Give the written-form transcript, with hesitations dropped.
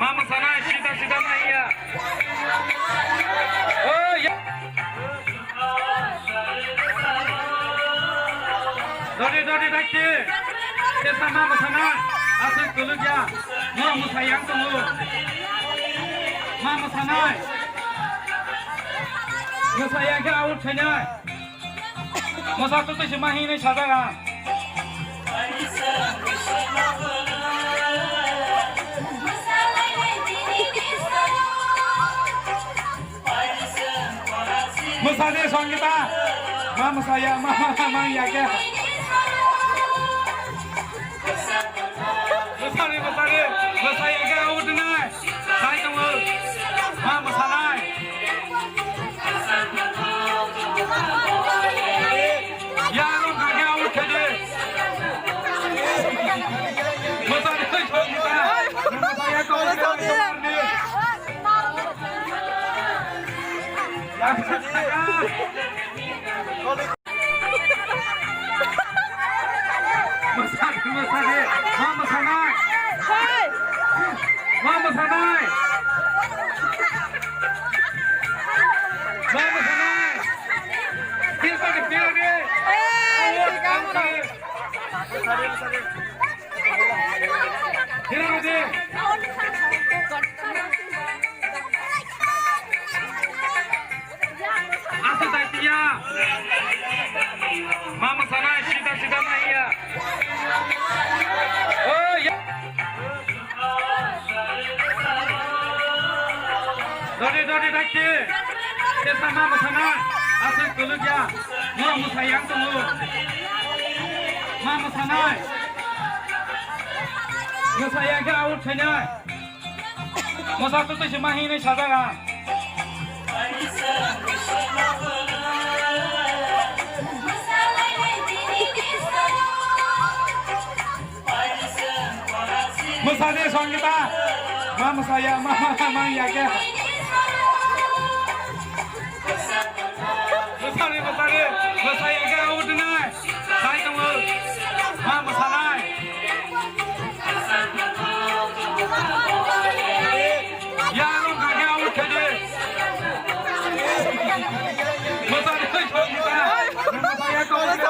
Mama sana sida naik ya. Oh ya. Dodi kaki. Desa mama sana asal dulu ya. Mama sayang tunggu. Mama sana. Nggak sayang ke awal saja. Masa tu cuma ini saja kan. Musade song kita, mama saya, mama ya ke. Musade ke awal denai, saya tunggu, mama sanai. Ya orang kagak awal kerja. Musade song kita, mama saya kau Musade, mama sanai. Mama sanai. Mama sanai. Tira dia. Kamu dah. Tira dia. Asal dia. Mama sanai sida naik ya. Oh ya. Dodi kaki. Desa mama sana asal dulu ya. Mama sayang tunggu. Mama sanai. Nggak sayang ke awal saja. Masa tu cuma ini saja kan. Musade song kita, mama saya, mama ya ke. Musade ke awal denai, saya tunggu, mama sanai. Ya orang kagak awal kerja. Musade song kita, mama saya kau ni.